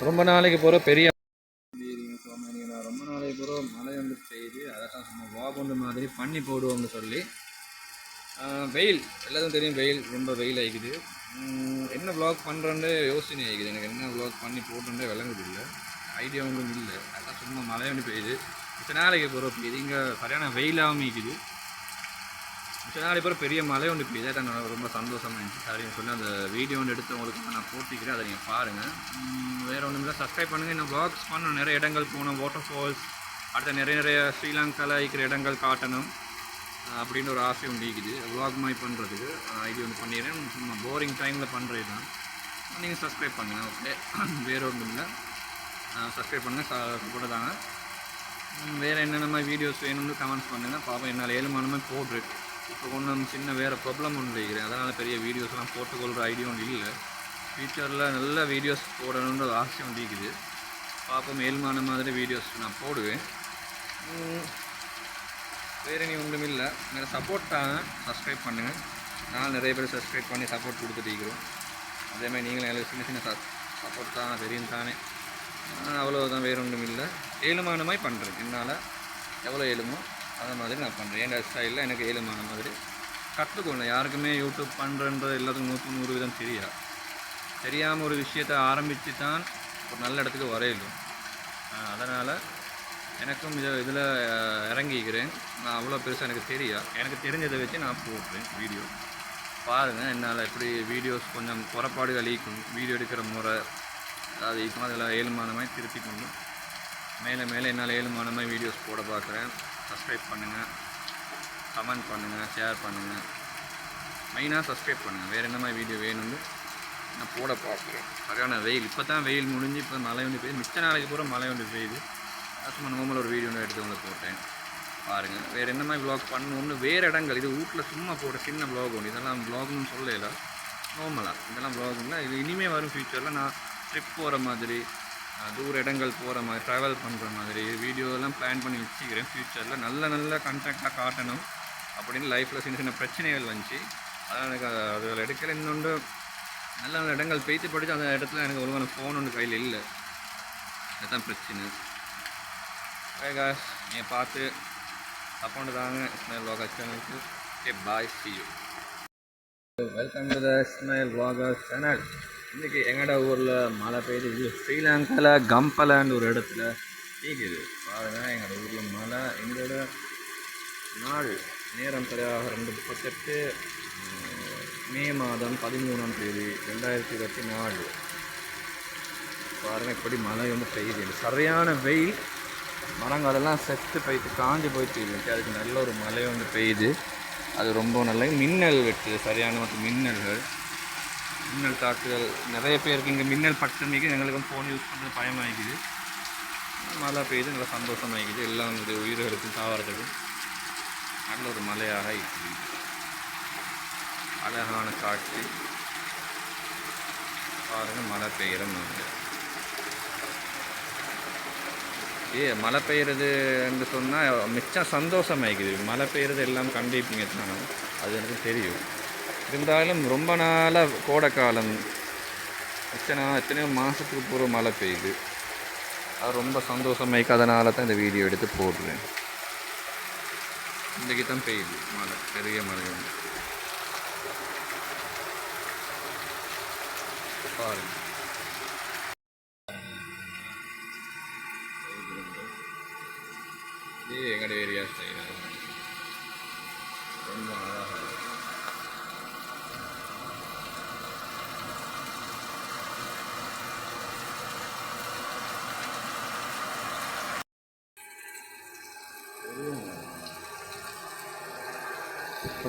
ரொம்ப நாளைக்கு போகிற பெரிய ரொம்ப நாளைக்கு போகிற மழை வந்து பெய்யுது. அதான் சும்மா வாபொண்டு மாதிரி பண்ணி போடுவோம்னு சொல்லி வெயில் எல்லாத்துக்கும் தெரியும். வெயில் ரொம்ப வெயில் ஆகிக்குது. என்ன வ்ளாக் பண்ணுறேன்னு யோசனை ஆகிக்குது. எனக்கு என்ன வ்ளாக் பண்ணி போட்டுன்றே விளங்குது இல்லை, ஐடியா ஒன்றும் இல்லை. அதான் சும்மா மழை வந்து பெய்யுது. மிச்ச நாளைக்கு போகிற பெய்யுது. இங்கே சரியான வெயிலாகவும் இருக்குது. மிச்ச நாளைக்கு போகிற பெரிய மழை ஒன்று பெய்யுது. அதான் ரொம்ப சந்தோஷமாக இருந்துச்சு. சரின்னு சொல்லி அந்த வீடியோ ஒன்று எடுத்து உங்களுக்கு நான் போட்டிக்கிறேன். அதை நீங்கள் பாருங்கள். வேறு ஒன்றும் இல்லை, சப்ஸ்கிரைப் பண்ணுங்கள். இன்னும் வ்ளாக்ஸ் பண்ணணும். நிறைய இடங்கள் போகணும், வாட்டர் ஃபால்ஸ், அடுத்த நிறைய ஸ்ரீலங்காவில் இருக்கிற இடங்கள் காட்டணும் அப்படின்னு ஒரு ஆசை ஒன்று இருக்குது. வ்ளாக் மாதிரி பண்ணுறதுக்கு ஐடியா ஒன்று பண்ணிடுறேன். சும்மா போரிங் டைமில் பண்ணுறது தான். நீங்கள் சப்ஸ்கிரைப் பண்ணுங்கள். ஓகே, வேறு ஒன்றும் இல்லை, சப்ஸ்கிரைப் பண்ணுங்கள், கூட தாங்க. வேறு என்னென்ன வீடியோஸ் வேணும்னு கமெண்ட்ஸ் பண்ணுங்கள். பாப்பா என்னால் ஏழுமானமே போடுறேன். இப்போ கொஞ்சம் சின்ன வேறு ப்ராப்ளம் ஒன்று இருக்கிறேன். அதனால் பெரிய வீடியோஸ்லாம் போட்டுக்கொள்கிற ஐடியா ஒன்று இல்லை. ஃப்யூச்சரில் நல்ல வீடியோஸ் போடணுன்ற ஆசை ஒன்று இருக்குது. பாப்போம், ஏழுமான மாதிரி வீடியோஸ் நான் போடுவேன். வேறு நீ ஒன்றும் இல்லை, நிறைய சப்போர்ட் தாங்க. சப்ஸ்கிரைப் பண்ணுங்கள். நான் நிறைய பேர் சப்ஸ்கிரைப் பண்ணி சப்போர்ட் கொடுத்துட்டு இருக்கிறோம். அதேமாதிரி நீங்களும் எனக்கு சின்ன சின்ன சப்போர்ட் தான் தெரியும் தானே. அவ்வளோதான், வேறு ஒன்றும் இல்லை. ஏழுமான மாதிரி பண்ணுறேன். என்னால் எவ்வளோ ஏழுமோ அதை மாதிரி நான் பண்ணுறேன். என் ஸ்டைலில் எனக்கு ஏழுமான மாதிரி கற்றுக்கொள்ளணும். யாருக்குமே யூடியூப் பண்ணுறன்றது எல்லாத்துக்கும் 100% தெரியாமல் ஒரு விஷயத்தை ஆரம்பித்து தான் ஒரு நல்ல இடத்துக்கு வரையிலும். அதனால் எனக்கும் இதில் இறங்கிக்கிறேன். நான் அவ்வளோ பெருசாக எனக்கு எனக்கு தெரிஞ்சதை வச்சு நான் போடுறேன் வீடியோ. பாருங்கள், என்னால் எப்படி வீடியோஸ் கொஞ்சம் குறைபாடுகள் ஈக்கும், வீடியோ எடுக்கிற முறை அது ஈக்கும். அதில் ஏழுமானமாய் திருப்பி கொண்டு மேலே என்னால் ஏழுமானமாய் வீடியோஸ் போட பார்க்குறேன். சப்ஸ்கிரைப் பண்ணுங்கள், கமெண்ட் பண்ணுங்கள், ஷேர் பண்ணுங்கள். மெயினாக சப்ஸ்கிரைப் பண்ணுங்கள். வேறு என்ன மாதிரி வீடியோ வேணும்னு நான் போட பார்க்குறேன். சரியான வெயில், இப்போ தான் வெயில் முடிஞ்சு இப்போ மழை வந்து பெய்யுது. மிச்ச நாளைக்கு பூரா மழை வந்து பெய்யுது. சும்மா நார்மலாக ஒரு வீடியோ ஒன்று எடுத்து வந்து போட்டேன். பாருங்கள், வேறு என்ன மாதிரி வ்ளாக் பண்ணணும்னு வேறு இடங்கள். இது வீட்டில் சும்மா போட்ட சின்ன வ்ளாக் ஒன்று. இதெல்லாம் வ்ளாக்னு சொல்லலை, நார்மலாக இதெல்லாம் வ்ளாகுங்களா. இது இனிமேல் வரும் ஃப்யூச்சரில் நான் ட்ரிப் போகிற மாதிரி, தூர இடங்கள் போகிற மாதிரி, ட்ராவல் பண்ணுற மாதிரி வீடியோலாம் பிளான் பண்ணி வச்சுக்கிறேன். ஃப்யூச்சரில் நல்ல கண்டெக்டாக காட்டணும் அப்படின்னு. லைஃப்பில் சின்ன சின்ன பிரச்சனைகள் வந்துச்சு, அதான் எனக்கு அதில் எடுக்கல. இன்னொன்று நல்ல இடங்கள் பேசி படித்து அந்த இடத்துல எனக்கு ஒழுங்கான ஃபோன் ஒன்று கையில் இல்லை. அதுதான் பிரச்சனை. காஸ், நீங்கள் பார்த்து சப்போர்ட் தாங்க இஸ்மாயில் வ்ளாகர்ஸ் சேனலுக்கு. Okay, bye, see you. Welcome to the Ismail vloggers channel. இன்றைக்கி எங்களோட ஊரில் மழை பெய்யுது. ஸ்ரீலங்காவில் கம்பலான்னு ஒரு இடத்துல கேட்குது. பாருங்கள், எங்களோட ஊரில் மழை. எங்களோட நாள் நேரம் சரியாக 2:38 மே மாதம் 13ஆம் தேதி 2024. பாருங்கள், இப்படி மழை வந்து பெய்யுது. சரியான வெயில், மரங்களெல்லாம் செத்து போயிட்டு காஞ்சி போயிட்டு இருந்துச்சு. அதுக்கு நல்ல ஒரு மழை வந்து பெய்யுது. அது ரொம்ப நல்ல மின்னல் வெட்டு, சரியான மற்றும் மின்னல் தாக்குதல் நிறைய பேருக்கு. இங்கே மின்னல் பட்டமைக்கு எங்களுக்கு ஃபோன் யூஸ் பண்ணுறது பயமாகிக்குது. மழை பெய்யுது, நல்லா சந்தோஷமாகிக்குது. எல்லாம் வந்து உயிர்களுக்கும் தாவரத்துக்கும் நல்ல ஒரு மழையாக இருக்குது. அழகான காட்சி. பாருங்கள், மழை பெய்கிற மாதிரி. மழை பெய்கிறதுன்னு சொன்னால் மிச்சம் சந்தோஷமாகிக்குது. மழை பெய்கிறது எல்லாம் கண்டிப்பீங்க தான், அது எனக்கு தெரியும். இருந்தாலும் ரொம்ப நாளாக கோடைக்காலம், எத்தனையோ மாதத்துக்கு பூரா மழை பெய்யுது. அது ரொம்ப சந்தோஷமாயிக்கு. அதனால தான் இந்த வீடியோ எடுத்து போடுறேன். இன்றைக்கி தான் பெய்யுது மழை, பெரிய மழை வந்து. பாருங்கள், எங்களோட ஏரியா ஸ்டைல் ரொம்ப அழகாக.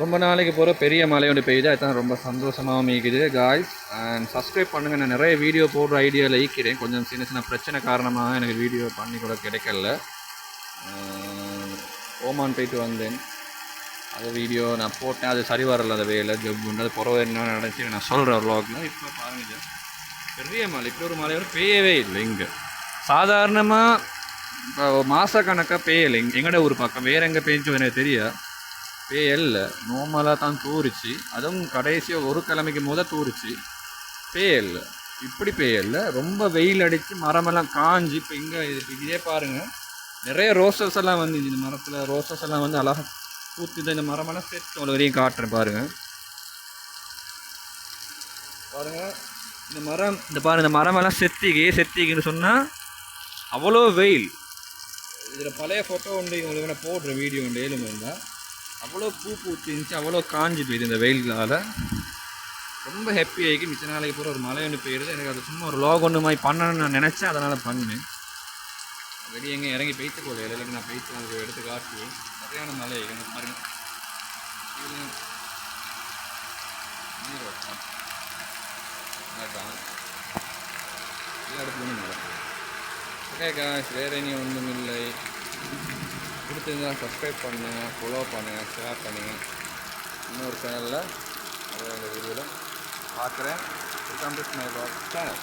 ரொம்ப நாளைக்கு போகிற பெரிய மழை ஒன்று பெய்யுது. அதுதான் ரொம்ப சந்தோஷமாகவும் இருக்குது. காய்ஸ், அண்ட் சப்ஸ்கிரைப் பண்ணுங்கள். நான் நிறைய வீடியோ போடுற ஐடியாவில் ஈக்கிறேன். கொஞ்சம் சின்ன பிரச்சனை காரணமாக எனக்கு வீடியோ பண்ணி கூட கிடைக்கல. ஓமான் போயிட்டு வந்தேன். அது வீடியோ நான் போட்டேன், அது சரி வரல. அந்த வேலை ஜப்புன்னு அது புறவை என்ன நடந்துச்சு நான் சொல்கிறேன் வ்ளாகில். இப்போ பாருங்கள், பெரிய மழை. இப்படி ஒரு மழை பெய்யவே இல்லை இங்கே. சாதாரணமாக இப்போ மாதக்கணக்காக பெய்யலை எங்கள்ட ஊர் பக்கம். வேறு எங்கே பெய்ஞ்சு எனக்கு தெரியாது. பேயல்ல, நார்மலாக தான் தூரிச்சு. அதுவும் கடைசியாக ஒரு கிழமைக்கு தூரிச்சு. பேயல்ல, இப்படி பெய்யல, ரொம்ப வெயில் அடித்து மரமெல்லாம் காஞ்சி இப்போ இங்கே இதே பாருங்கள் நிறைய ரோசஸ் எல்லாம் வந்து இந்த மரத்தில் ரோசஸ் எல்லாம் வந்து அழகாக பூத்துது. இந்த மரமெல்லாம் செத்து அவ்வளோ வரையும் காட்டுறேன் பாருங்கள். பாருங்கள் இந்த மரம், இந்த மரமெல்லாம் செத்திக்குன்னு சொன்னால் அவ்வளோ வெயில். இதில் பழைய ஃபோட்டோ உண்டு உங்களுக்கு நான் போடுற வீடியோ உண்டு ஏழுமே இருந்தால் அவ்வளோ பூத்து இருந்துச்சு, அவ்வளோ காஞ்சி போயிடுது இந்த வெயில்களால். ரொம்ப ஹாப்பி ஆகி மிச்ச நாளைக்கு பூரா ஒரு மழை ஒன்று போயிடுது. எனக்கு அது சும்மா ஒரு லாக் ஒன்று மாதிரி பண்ணணும்னு நான் நினச்சேன், அதனால் பண்ணேன். வெளியே எங்கே இறங்கி பெய்த்து போகல, இல்லாட்டி நான் பெய்த்து உங்களுக்கு எடுத்து காட்டி சரியான மழை எனக்கு பாருங்கள். எல்லா இடத்துலையுமே மழை. ஓகே காய்ஸ், வேறு இனி ஒன்றும் இல்லை. பிடிச்சிருந்தா சப்ஸ்கிரைப் பண்ணுங்கள், ஃபாலோ பண்ணுங்கள், ஷேர் பண்ணுங்கள். இன்னொரு சேனலில் அதே அந்த வீடியோவில் பார்க்குறேன். Welcome to my channel.